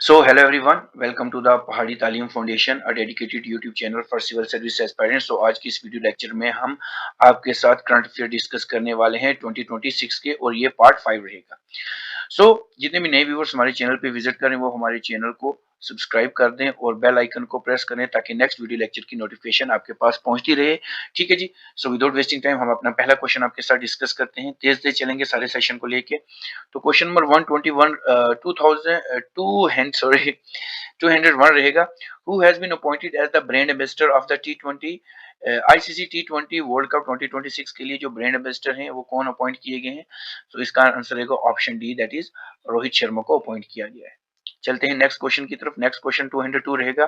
So, hello everyone, welcome to the पहाड़ी तालीम foundation, a dedicated YouTube channel for civil service aspirants। तो आज की इस वीडियो लेक्चर में हम आपके साथ करंट अफेयर डिस्कस करने वाले हैं 2026 के, और ये पार्ट 5 रहेगा। जितने भी नए व्यूअर्स हमारे चैनल पे विजिट करें वो हमारे चैनल को सब्सक्राइब कर दें और बेल आइकन को प्रेस करें ताकि नेक्स्ट वीडियो लेक्चर की नोटिफिकेशन आपके पास पहुंचती रहे। ठीक है जी। सो विदाउट वेस्टिंग टाइम हम अपना पहला क्वेश्चन आपके साथ डिस्कस करते हैं, तेज तेज चलेंगे सारे सेशन को लेके। तो क्वेश्चन नंबर 121 201 रहेगा। Who has been appointed as the brand ambassador of the T20 ICC T20 World Cup 2026 के लिए जो ब्रांड एम्बेसडर हैं वो कौन अपॉइंट किए गए हैं? तो इसका आंसर रहेगा option D, that is Rohit Sharma को अपॉइंट किया गया है। चलते हैं नेक्स्ट क्वेश्चन की तरफ। नेक्स्ट क्वेश्चन 202 रहेगा।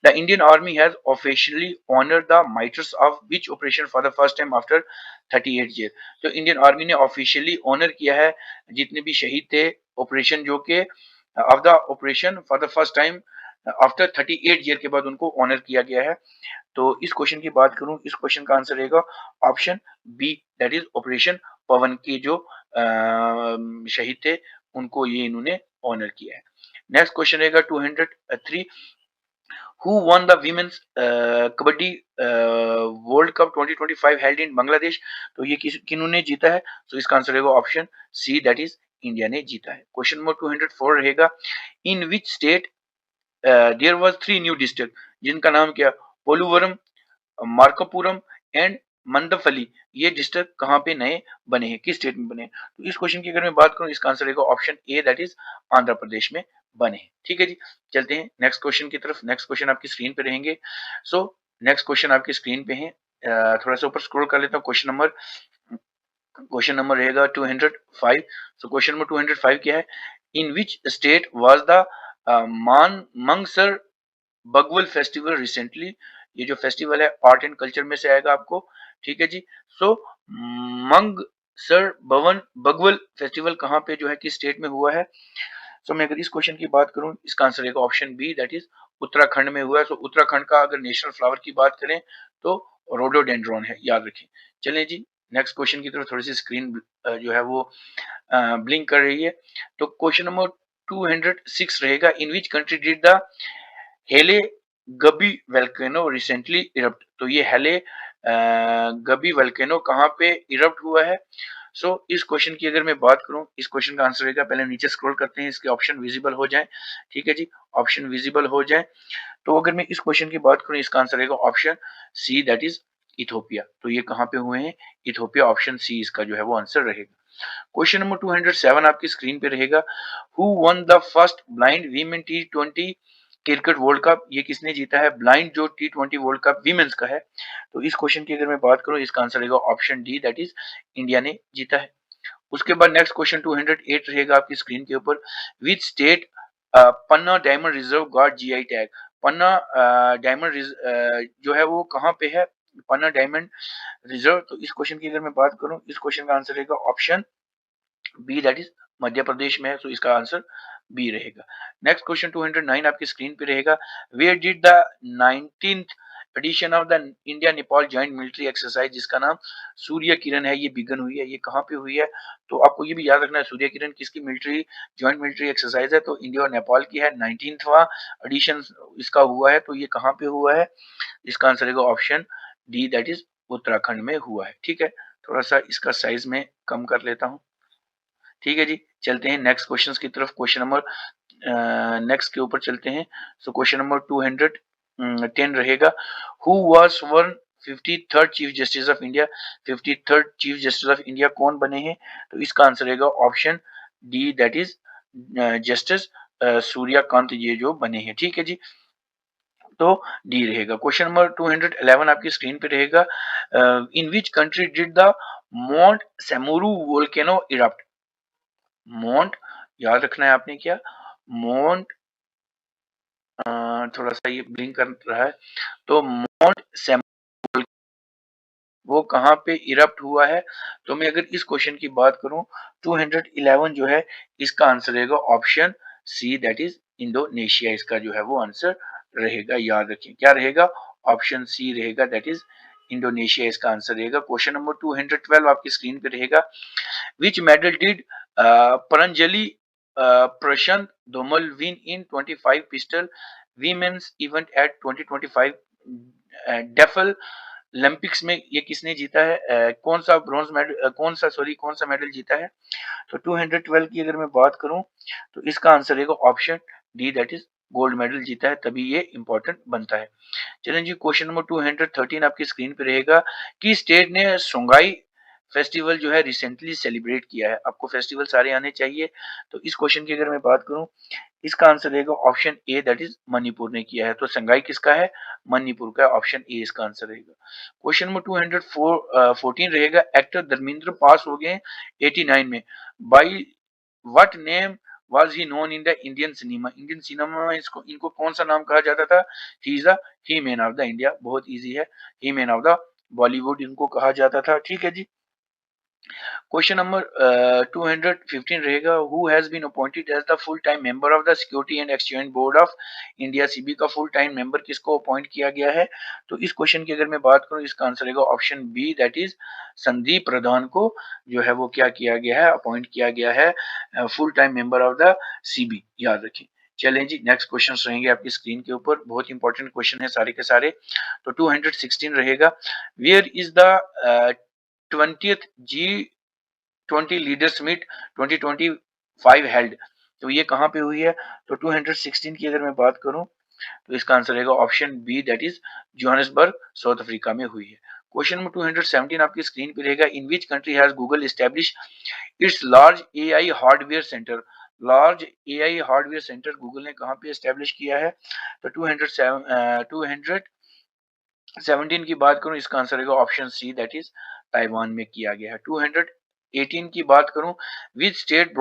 The Indian army has officially honoured the martyrs of which operation for the first time after 38 year. तो इंडियन आर्मी ने ऑफिशियली ऑनर किया है जितने भी शहीद थे ऑपरेशन, जो कि of the operation for the first time after 38 year के बाद उनको ऑनर किया गया है। तो इस क्वेश्चन की बात करूं, इस क्वेश्चन का आंसर रहेगा option B, that is operation Pawan के जो शहीद थे उनको ये इन्होंने ऑनर किया है। नेक्स्ट क्वेश्चन रहेगा 203। Who won the women's kabaddi world cup 2025 held in Bangladesh? तो ये किन्होंने जीता है? तो इसका आंसर रहेगा option C, that is India ने जीता है। क्वेश्चन नंबर 204 रहेगा। In which state there was 3 new district, जिनका नाम क्या? पोलुवरम, मार्कोपुरम एंड मंदफली। ये डिस्ट्रिक्ट कहाँ पे नए बने हैं, किस स्टेट में बने हैं? तो इस क्वेश्चन की अगर मैं बात करूं, इसका आंसर रहेगा option A, that is Andhra Pradesh में बने हैं। ठीक है जी। चलते हैं नेक्स्ट क्वेश्चन की तरफ। नेक्स्ट क्वेश्चन आपकी स्क्रीन पे रहेंगे। सो नेक्स्ट क्वेश्चन आपकी स्क्रीन पे है। थोड़ा सा ऊपर स्क्रॉल कर लेता हूँ। क्वेश्चन नंबर रहेगा 205। सो क्वेश्चन नंबर 205 क्या है? इन विच स्टेट वाज द मान मंगसर बगवल फेस्टिवल रिसेंटली? ये जो फेस्टिवल है आर्ट एंड कल्चर में से आएगा आपको। ठीक है जी। सो मंग सर भवन बगवल फेस्टिवल कहाँ पे जो है किस स्टेट में हुआ है? सो मैं अगर इस क्वेश्चन की बात करूं, इसका आंसर रहेगा option B, that is Uttarakhand में हुआ है। सो उत्तराखंड का अगर नेशनल फ्लावर की बात करें तो रोडोडेंड्रॉन है, याद रखें। चलिए जी नेक्स्ट क्वेश्चन की तरफ। थोड़ी सी स्क्रीन जो है वो ब्लिंक कर रही है। तो क्वेश्चन नंबर 206 रहेगा। In which country did the हेले गबी वल्केनो रिसेंटली इरप्ट? तो ये हेले गबी वल्केनो कहाँ पे इरप्ट हुआ है? इस क्वेश्चन की अगर मैं बात करूं, इस क्वेश्चन का आंसर रहेगा, पहले नीचे स्क्रॉल करते हैं, इसके ऑप्शन विजिबल हो जाए। ठीक है जी, ऑप्शन विजिबल हो जाए। तो अगर मैं इस क्वेश्चन की बात करूं, इसका आंसर रहेगा option C, that is Ethiopia. तो ये कहाँ पे हुए हैं? इथोपिया। ऑप्शन सी इसका जो है वो आंसर रहेगा। क्वेश्चन नंबर 207 आपकी स्क्रीन पे रहेगा। Who won the first blind women T20 cricket world cup? ये किसने जीता है ब्लाइंड जो T20 वर्ल्ड कप वीमेंस का है? तो इस क्वेश्चन की अगर मैं बात करूं, इसका आंसर रहेगा option D, that is India ने जीता है। उसके बाद नेक्स्ट क्वेश्चन 208 रहेगा आपकी स्क्रीन के ऊपर। Which state Panna diamond reserve got GI tag? Panna diamond जो है वो कहाँ पे है, पन्ना डायमंड रिजर्व? तो इस क्वेश्चन की अगर मैं बात करूं, इस क्वेश्चन का आंसर रहेगा option B, that is Madhya Pradesh में है। तो इसका आंसर बी रहेगा। नेक्स्ट क्वेश्चन 209 आपकी स्क्रीन पे रहेगा। Where did the 19th edition of the India Nepal joint military exercise, जिसका नाम सूर्य किरण है, ये बिगन हुई है? ये कहाँ पे हुई है? तो आपको ये भी याद रखना है सूर्य किरण किसकी मिलिट्री जॉइंट मिलिट्री एक्सरसाइज है? तो इंडिया और नेपाल की है। 19वां एडिशन इसका हुआ है। तो ये कहाँ पे हुआ है? इसका आंसर रहेगा option D, that is Uttarakhand में हुआ है। ठीक है, थोड़ा सा इसका साइज में कम कर लेता हूँ। ठीक है जी। चलते हैं नेक्स्ट क्वेश्चंस की तरफ। क्वेश्चन नंबर नेक्स्ट के ऊपर चलते हैं। क्वेश्चन नंबर 210 रहेगा। Who was one 53rd chief justice of India? 53rd chief justice of India कौन बने हैं? तो इसका आंसर रहेगा option D, that is justice Suryakant, ये जो बने हैं। ठीक है जी। तो डी रहेगा। क्वेश्चन नंबर 211 आपकी स्क्रीन पे रहेगा। In which country did the mount Semeru volcano erupt? Mount, याद रखना है आपने क्या, माउंट थोड़ा सा ये ब्लिंक कर रहा है। तो माउंट सेम वो कहाँ पे इरप्ट हुआ है? तो मैं अगर इस क्वेश्चन की बात करूं, 211 जो है इसका आंसर रहेगा option C, that is Indonesia. इसका जो है वो आंसर रहेगा, याद रखिए क्या रहेगा, ऑप्शन सी रहेगा, दैट इज इंडोनेशिया इसका आंसर रहेगा। क्वेश्चन नंबर 212 आपकी स्क्रीन पे रहेगा। विच medal did Patanjali Prashant Domal win in 25 pistol women's event at 2025 डेफल Olympics में ये किसने जीता है? कौन सा ब्रॉन्ज मेडल, कौन सा मेडल जीता है? तो 212 की अगर मैं बात करूं तो इसका आंसर रहेगा option D, that is gold medal जीता है, तभी ये इंपॉर्टेंट बनता है। चलें जी, क्वेश्चन नंबर 213 आपकी स्क्रीन पे रहेगा कि स्टेट ने सोंगाई फेस्टिवल जो है रिसेंटली सेलिब्रेट किया है। आपको फेस्टिवल सारे आने चाहिए। तो इस क्वेश्चन की अगर मैं बात करूं, इसका आंसर रहेगा option A, that is Manipur ने किया है। तो संगाई किसका है? मणिपुर का। ऑप्शन ए इसका आंसर रहेगा। क्वेश्चन नंबर 214 रहेगा, एक्टर धर्मेंद्र पास हो गए 89 में, by what name was he known in the Indian cinema? Indian cinema में इसको इनको कौन सा नाम कहा जाता था? He is the he man of the India. बहुत इजी है, ही मैन ऑफ द बॉलीवुड इनको कहा जाता था। ठीक है जी। क्वेश्चन नंबर 215 रहेगा, who has been appointed as the full time member of the security and exchange board of India? SEBI का फुल टाइम मेंबर किसको अपॉइंट किया गया है? तो इस क्वेश्चन की अगर मैं बात करूं, इसका आंसर रहेगा option B, that is Sandeep Pradhan को जो है वो क्या किया गया है? अपॉइंट किया गया है full time member of the CB. याद रखें। चलें जी, नेक्स्ट क्वेश्चन रहेंगे आपकी स्क्रीन के ऊपर। बहुत इंपॉर्टेंट क्वेश्चन है सारे के सारे। तो 216 रहेगा, where is the 20th G20 leaders meet 2025 held? तो ये कहाँ पे हुई है? तो 216 की अगर मैं बात करूं तो इसका आंसर रहेगा option B, that is Johannesburg, South Africa में हुई है। क्वेश्चन नंबर 217 आपकी स्क्रीन पे रहेगा, in which country has Google establish its large AI hardware centre? Large AI hardware centre Google ने कहाँ पे एस्टैब्लिश किया है? तो 217 की बात करूं, इसका आंसर रहेगा option C, that is Taiwan में किया गया है। 218 की बात करूं, which state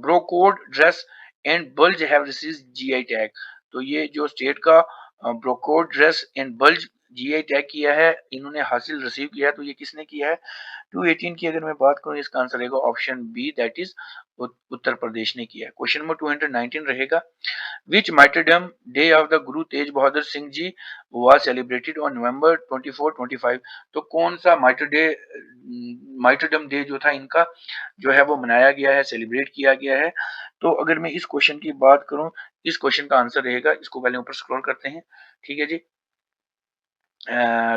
brocade dress and bulge have received GI tag? तो ये जो स्टेट का brocade dress and bulge GI tag किया है, इन्होंने हासिल रिसीव किया है, तो ये किसने किया है? 218 की अगर मैं बात करूं, इसका आंसर रहेगा option B, that is Uttar Pradesh ने किया है। क्वेश्चन नंबर 219 रहेगा, which martyrdom day of the Guru Tej Bahadur Singh Ji was celebrated on November 24, 25? तो कौन सा मार्टरडम डे जो था इनका जो है वो मनाया गया है, सेलिब्रेट किया गया है? तो अगर मैं इस क्वेश्चन की बात करूं, इस क्वेश्चन का आंसर रहेगा, इसको पहले ऊपर स्क्रॉल करते हैं। ठीक है जी।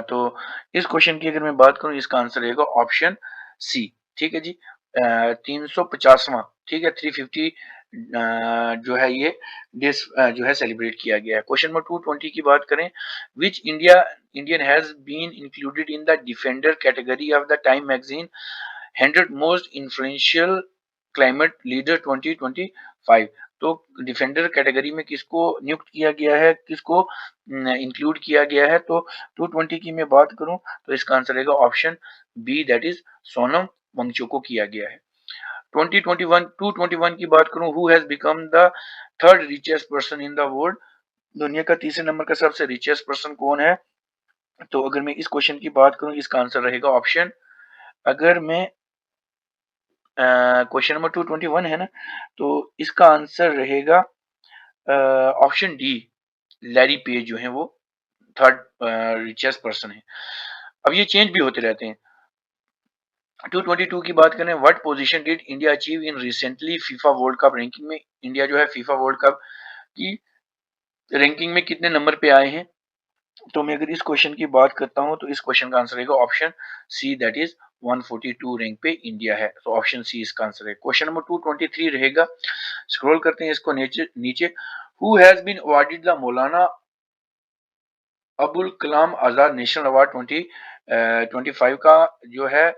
तो इस क्वेश्चन की अगर मैं बात करूं, इसका आंसर रहेगा ऑप्शन सी। ठीक है जी। 350वां, ठीक है, 350 जो है ये दिस जो है सेलिब्रेट किया गया है। क्वेश्चन नंबर 220 की बात करें, which Indian has been included in the defender category of the Time magazine 100 most influential climate leader 2025? तो डिफेंडर कैटेगरी में किसको नियुक्त किया गया है, किसको इंक्लूड किया गया है? तो 220 की मैं बात करूं तो इसका आंसर रहेगा option B, that is Sonam Wangchuk को किया गया है। 221 की बात करूं, who has become the third richest person in the world? दुनिया का तीसरे नंबर का सबसे रिचेस्ट पर्सन कौन है? तो अगर मैं इस क्वेश्चन की बात करूं, इसका आंसर रहेगा ऑप्शन, अगर मैं क्वेश्चन नंबर 221 है ना, तो इसका आंसर रहेगा ऑप्शन डी, लैरी पेज जो है वो थर्ड रिचेस्ट पर्सन है। अब ये चेंज भी होते रहते हैं। 222 की बात करें, what position did India achieve in recently FIFA World cup ranking में? इंडिया जो है फीफा वर्ल्ड कप की रैंकिंग में कितने नंबर पे आए हैं? तो मैं अगर इस क्वेश्चन की बात करता हूं तो इस क्वेश्चन का आंसर रहेगा option C, that is 142 rank पे इंडिया है। तो ऑप्शन सी इसका आंसर है। क्वेश्चन नंबर 223 रहेगा, स्क्रॉल करते हैं इसको नीचे नीचे, who has been awarded the Maulana Abul Kalam Azad national award 2025 का जो है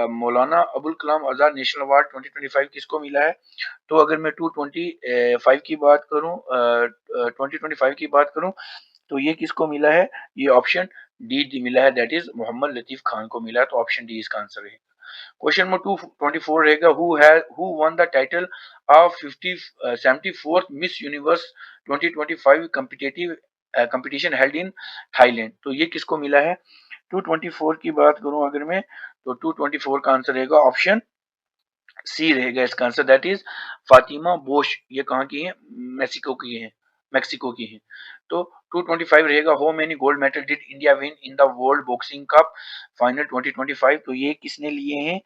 मौलाना अबुल कलाम आजाद नेशनल अवार्ड 2025 किसको मिला है? तो अगर मैं 225 की बात करूं, 2025 की बात करूं तो ये किसको मिला है? ये ऑप्शन डी मिला है, दैट इज मोहम्मद लतीफ खान को मिला है। तो ऑप्शन डी इसका आंसर है। क्वेश्चन नंबर 224 रहेगा, who won the title of 74th miss universe 2025 competition held in Thailand? तो ये किसको मिला है? 224 की बात करूं अगर मैं, तो 224 का आंसर रहेगा ऑप्शन सी रहेगा इसका आंसर, दैट इज फातिमा बोश। ये कहाँ की है? मेक्सिको की है। मेक्सिको की हैं। तो 225 रहेगा, how many gold medal did India win in the world boxing cup final 2025, तो ये किसने लिए हैं?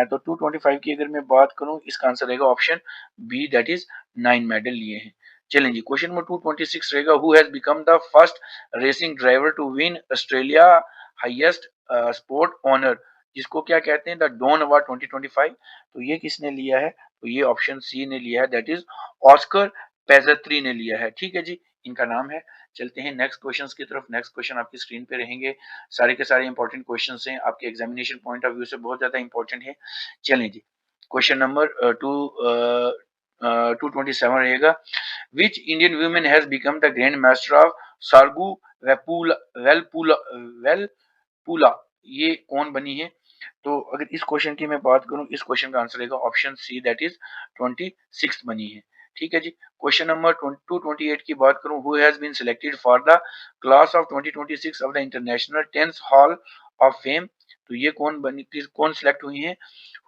तो 225 की अगर मैं बात करूं, इसका आंसर रहेगा option B, that is 9 medal लिए हैं। चलें जी, क्वेश्चन नंबर 226 रहेगा, who has become the first racing driver to win Australia highest sport honour, जिसको क्या कहते हैं, द डॉन अवार्ड 2025, तो ये किसने लिया है? तो ये ऑप्शन सी ने लिया है, दैट इज ऑस्कर पेजत्री ने लिया है। ठीक है जी, इनका नाम है। चलते हैं नेक्स्ट क्वेश्चंस की तरफ। नेक्स्ट क्वेश्चन आपकी स्क्रीन पे रहेंगे, सारे के सारे इंपॉर्टेंट क्वेश्चंस हैं, आपके एग्जामिनेशन पॉइंट ऑफ व्यू से बहुत ज्यादा इंपॉर्टेंट है। चलें जी, क्वेश्चन नंबर 227 रहेगा, which Indian women has become the grand master of Sarayu Velpula Velpula Velpula, ये कौन बनी है? तो अगर इस क्वेश्चन की मैं बात करूं, इस क्वेश्चन का आंसर रहेगा ऑप्शन सी, दैट इज 26 बनी है। ठीक है जी, क्वेश्चन नंबर 228 की बात करूं, who has been selected for the class of 2026 of the international tennis hall of fame, तो ये कौन बनी, कौन सिलेक्ट हुई हैं,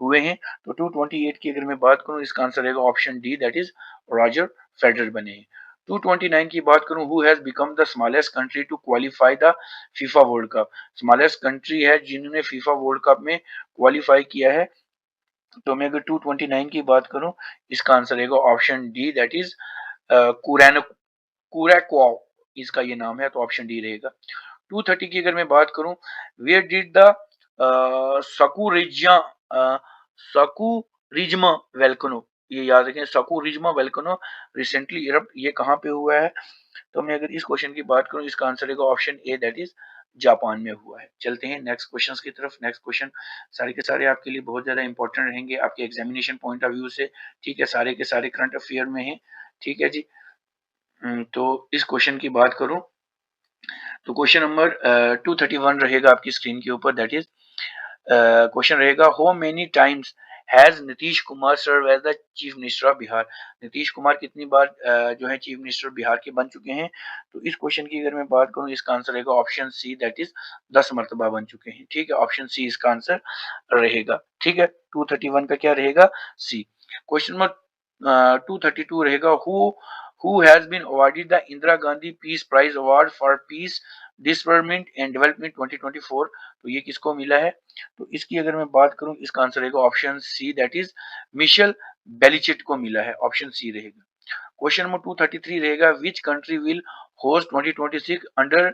हुए हैं? तो 228 की अगर मैं बात करूं, इसका आंसर रहेगा option D, that is Roger Federer बने हैं। 229 की बात करूं, who has become the smallest country to qualify the FIFA World Cup, smallest country है जिन्होंने फीफा वर्ल्ड कप में क्वालिफाई किया है, तो मैं अगर 229 की बात करूं, इसका आंसर रहेगा ऑप्शन डी, दैट इज कुरैन कुरैक्वाओ, इसका ये नाम है, तो ऑप्शन डी रहेगा। 230 की अगर मैं बात करूं, वेयर डिड द सकुरिज्मा सकुरिज्मा वेल्कनो, ये याद रखें, सकुरिज्मा वेल्कनो रिसेंटली इरप्ट, ये कहाँ पे हुआ है? तो मैं अगर इस क्वेश्चन की बात करूं, इसका आंसर रहेगा option A, that is Japan में हुआ है। चलते हैं नेक्स्ट क्वेश्चंस की तरफ। नेक्स्ट क्वेश्चन सारे के सारे आपके लिए बहुत ज्यादा इंपॉर्टेंट रहेंगे आपके एग्जामिनेशन पॉइंट ऑफ व्यू से। ठीक है, सारे के सारे करंट अफेयर में हैं। ठीक है जी, तो इस क्वेश्चन की बात करूं, तो क्वेश्चन नंबर 231 रहेगा आपकी स्क्रीन के ऊपर, दैट इज क्वेश्चन रहेगा, how many times has Nitish Kumar serve as the chief minister of Bihar, Nitish Kumar कितनी बार जो है चीफ मिनिस्टर बिहार के बन चुके हैं? तो इस क्वेश्चन की अगर मैं बात करूं, इसका आंसर रहेगा ऑप्शन सी, दैट इज 10 मरतबा बन चुके हैं। ठीक है, ऑप्शन सी इसका आंसर रहेगा। ठीक है, 231 का क्या रहेगा? सी। क्वेश्चन नंबर 232 रहेगा, who has been awarded the Indira Gandhi peace prize award for peace disarmament and development 2024, तो ये किसको मिला है? तो इसकी अगर मैं बात करूं, इसका आंसर रहेगा option C, that is Michelle Bachelet को मिला है, ऑप्शन सी रहेगा। क्वेश्चन नंबर 233 रहेगा, which country will host 2026 under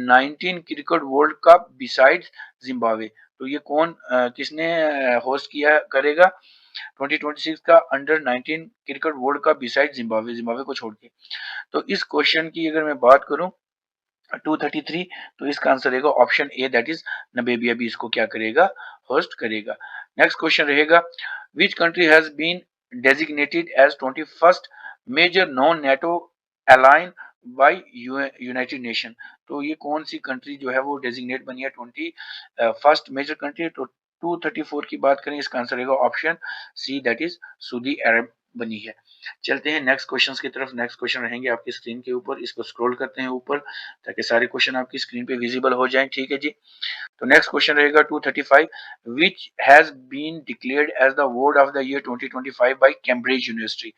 19 cricket world cup besides Zimbabwe, तो ये कौन किसने होस्ट किया करेगा 2026 का under 19 cricket world cup beside Zimbabwe, Zimbabwe को छोड़ के? तो इस क्वेश्चन की अगर मैं बात करूं 233, तो इसका आंसर रहेगा option A, that is Namibia भी इसको क्या करेगा, होस्ट करेगा। नेक्स्ट क्वेश्चन रहेगा, which country has been designated as 21st major non NATO ally by United Nation, तो ये कौन सी कंट्री जो है वो डेजिग्नेट बनी है 21st मेजर कंट्री? तो 234 की बात करें, इसका आंसर रहेगा option C, that is Saudi Arab बनी है। चलते हैं नेक्स्ट क्वेश्चंस की तरफ। नेक्स्ट क्वेश्चन रहेंगे आपकी स्क्रीन के ऊपर, इसको स्क्रॉल करते हैं ऊपर ताकि सारे क्वेश्चन आपकी स्क्रीन पे विजिबल हो जाएं। ठीक है जी, तो नेक्स्ट क्वेश्चन रहेगा 235, which has been declared as the word of the year 2025 by Cambridge University,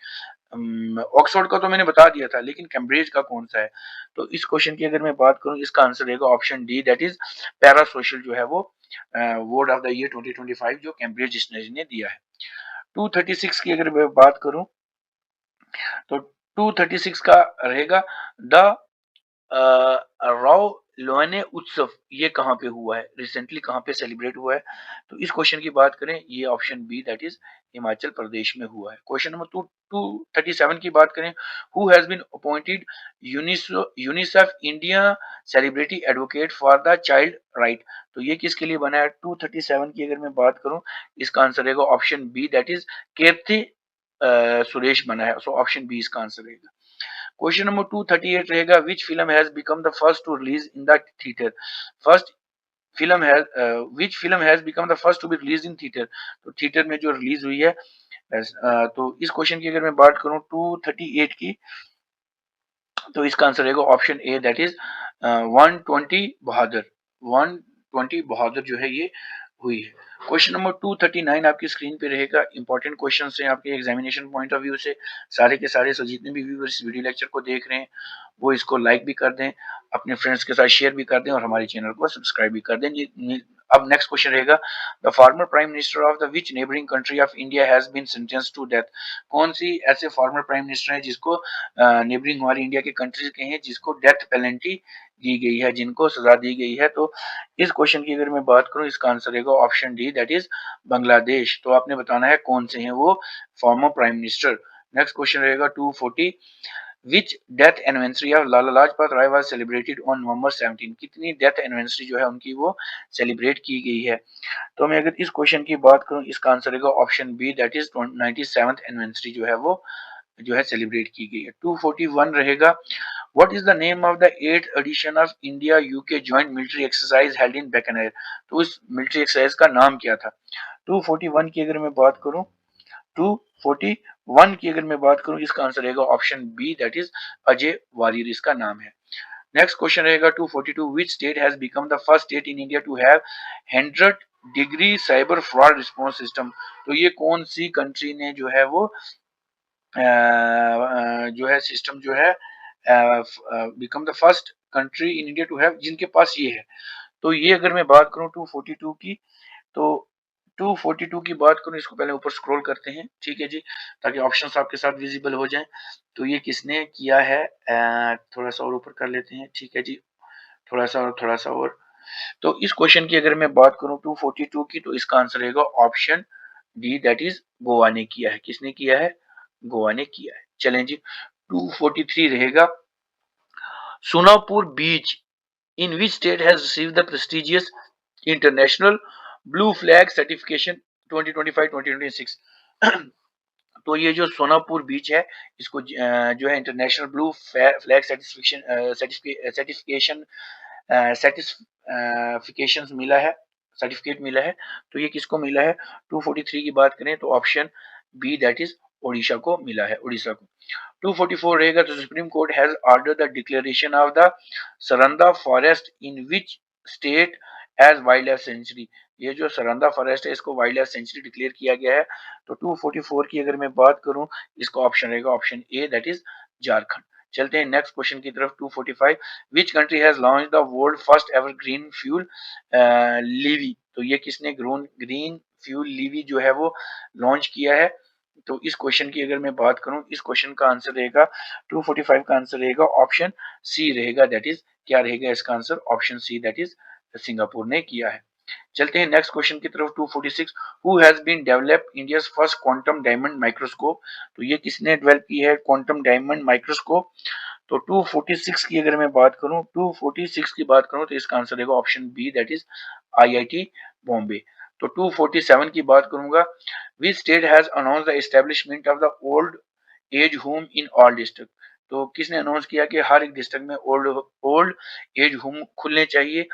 Oxford का तो मैंने बता दिया था, लेकिन कैम्ब्रिज का कौन सा है? तो इस क्वेश्चन की अगर मैं बात करूं, इसका आंसर रहेगा option D, that is para social जो है वो वर्ड ऑफ द ईयर 2025 जो कैम्ब्रिज डिक्शनरी ने दिया है। 236 की अगर मैं बात करूं, तो 236 का रहेगा, द राव लोने उत्सव, ये कहाँ पे हुआ है, रिसेंटली कहाँ पे सेलिब्रेट हुआ है? तो इस क्वेश्चन की बात करें, ये option B, that is Himachal Pradesh में हुआ है। क्वेश्चन नंबर 237 की बात करें, who has been appointed UNICEF India celebrity advocate for the child right, तो ये किसके लिए बना है? 237 की अगर मैं बात करूं, इसका आंसर रहेगा option B, that is Keerthy Suresh बना है, सो ऑप्शन बी इसका आंसर रहेगा। क्वेश्चन नंबर 238 रहेगा, which film has become the first to release in the theatre, first film has which film has become the first to be release in theatre, तो theatre में जो release हुई है। तो इस क्वेश्चन की अगर मैं बात करूं 238 की, तो इसका आंसर रहेगा ऑप्शन ए, दैट इज 120 बहादुर, 120 बहादुर जो है ये हुई है। क्वेश्चन नंबर 239 आपकी स्क्रीन पे रहेगा। इंपॉर्टेंट क्वेश्चन हैं आपके एग्जामिनेशन पॉइंट ऑफ व्यू से, सारे के सारे। सो जितने भी व्यूअर्स इस वीडियो लेक्चर को देख रहे हैं वो इसको लाइक भी कर दें, अपने फ्रेंड्स के साथ शेयर भी कर दें और हमारे चैनल को सब्सक्राइब भी कर दें। अब नेक्स्ट क्वेश्चन रहेगा, the former prime minister of the which neighbouring country of India has been sentenced to death. कौन सी ऐसे फॉर्मर प्राइम मिनिस्टर हैं जिसको नेबरिंग हमारी इंडिया के कंट्रीज के हैं जिसको डेथ पेनल्टी दी गई है, जिनको सजा दी गई है? तो इस क्वेश्चन की अगर मैं बात करूं, इसका आंसर रहेगा option D, that is Bangladesh. तो आपने बताना है कौन से हैं वो former prime minister. Next question रहेगा 240, which death anniversary of Lala Lajpat Rai was celebrated on November 17। कितनी डेथ एनिवर्सरी जो है उनकी वो सेलिब्रेट की गई है? तो मैं अगर इस क्वेश्चन की बात करूं, इसका आंसर रहेगा option B, that is 97th anniversary जो है वो जो है सेलिब्रेट की गई है। 241 रहेगा, what is the name of the 8th edition of India UK joint military exercise held in Bikaner. तो इस मिलिट्री एक्सरसाइज का नाम क्या था? 241 की अगर मैं बात करूं, 241 की अगर मैं बात करूं, इसका आंसर रहेगा option B, that is Ajay Warrior इसका नाम है। नेक्स्ट क्वेश्चन रहेगा 242, which state has become the first state in India to have 100 degree cyber fraud response system. तो ये कौन सी कंट्री ने जो है वो जो है सिस्टम जो है become the first country in India to have, जिनके पास ये है? तो ये अगर मैं बात करूं 242 की, तो 242 की बात करूं, इसको पहले ऊपर स्क्रॉल करते हैं, ठीक है जी, ताकि ऑप्शंस आपके साथ विजिबल हो जाएं। तो ये किसने किया है? थोड़ा सा और ऊपर कर लेते हैं, ठीक है जी, थोड़ा सा और थोड़ा सा और। तो इस क्वेश्चन की अगर मैं बात करूं 242 की, तो इसका आंसर रहेगा option D, that is Goa ने किया है। किसने किया है? गोवा ने किया है। चलें जी, 243 रहेगा, सोनापुर बीच in which state has received the prestigious international blue flag certification 2025-2026। तो ये जो सोनापुर बीच है, इसको जो है international blue flag certification certification मिला है, सर्टिफिकेट मिला है। तो ये किसको मिला है? 243 की बात करें तो option B, that is Odisha को मिला है, उड़ीसा को। 244 रहेगा, तो supreme court has order the declaration of the Saranda forest in which state as wildlife sanctuary. ये जो सरंदा फॉरेस्ट है इसको वाइल्ड लाइफ सेंचुरी डिक्लेयर किया गया है। तो 244 की अगर मैं बात करूं, इसका ऑप्शन रहेगा option A, that is Jharkhand. चलते हैं नेक्स्ट क्वेश्चन की तरफ। 245, which country has launch the world first ever green fuel levy. तो ये किसने ग्रीन फ्यूल लीवी जो है वो लॉन्च किया है? तो इस क्वेश्चन की अगर मैं बात करूं, इस क्वेश्चन का आंसर रहेगा 245 का आंसर रहेगा ऑप्शन सी रहेगा, दैट इज क्या रहेगा इसका answer? Option C, that is Singapore ने किया है। चलते हैं नेक्स्ट क्वेश्चन की तरफ। 246, who has been develop India's first quantum diamond microscope. तो ये किसने डेवलप की है क्वांटम डायमंड माइक्रोस्कोप? तो 246 की अगर मैं बात करूं, 246 की बात करूं, तो इसका आंसर रहेगा option B, that is IIT Bombay. तो 247 की बात करूंगा, which state has announce the establishment of the old age home in all district. तो किसने अनाउंस किया कि हर एक डिस्ट्रिक्ट में ओल्ड एज होम खुलने चाहिए?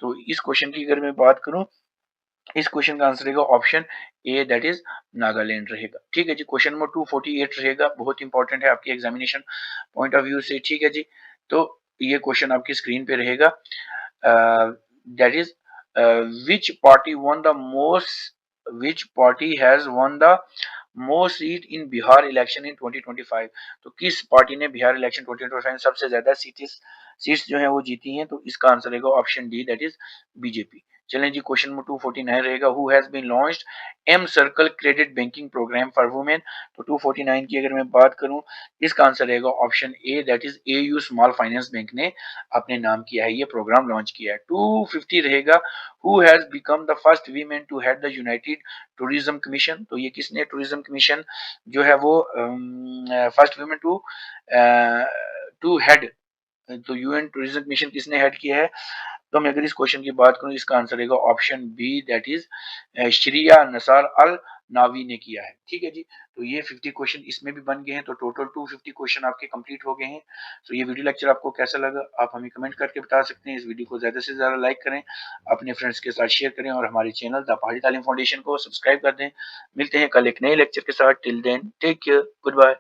तो इस क्वेश्चन की अगर मैं बात करूं, इस क्वेश्चन का आंसर रहेगा option A, that is Nagaland रहेगा। ठीक है जी, क्वेश्चन नंबर 248 रहेगा, बहुत इंपॉर्टेंट है आपके एग्जामिनेशन पॉइंट ऑफ व्यू से। ठीक है जी, तो ये क्वेश्चन आपकी स्क्रीन पे रहेगा, that is which party one the most, which party has one the most seat in Bihar election in 2025। तो किस पार्टी ने बिहार इलेक्शन 2025 में सबसे ज्यादा सीट्स जो है वो जीती हैं? तो इसका आंसर रहेगा option D, that is BJP. चलें जी, क्वेश्चन नंबर 249 रहेगा, who has been launched M circle credit banking programme for women. तो 249 की अगर मैं बात करूं, इसका आंसर रहेगा option A, that is AU small finance bank ने अपने नाम किया है, ये प्रोग्राम लॉन्च किया है। 250 रहेगा, who has become the first women to head the united tourism commission. तो ये किसने टूरिज्म कमीशन जो है वो फर्स्ट वीमेन टू हेड, तो यूएन टूरिज्म कमीशन किसने हेड किया है? तो मैं अगर इस क्वेश्चन की बात करूं, इसका आंसर रहेगा ऑप्शन बी, दैट इज श्रिया नसार अल नावी ने किया है। ठीक है जी, तो ये 50 क्वेश्चन इसमें भी बन गए हैं, तो टोटल 250 क्वेश्चन आपके कंप्लीट हो गए हैं। तो ये वीडियो लेक्चर आपको कैसा लगा आप हमें कमेंट करके बता सकते हैं। इस वीडियो को ज्यादा से ज्यादा लाइक करें, अपने फ्रेंड्स के साथ शेयर करें और हमारे चैनल द पहाड़ी तालीम फाउंडेशन को सब्सक्राइब कर दें। मिलते हैं कल एक नए लेक्चर के साथ। Till then take care, good bye.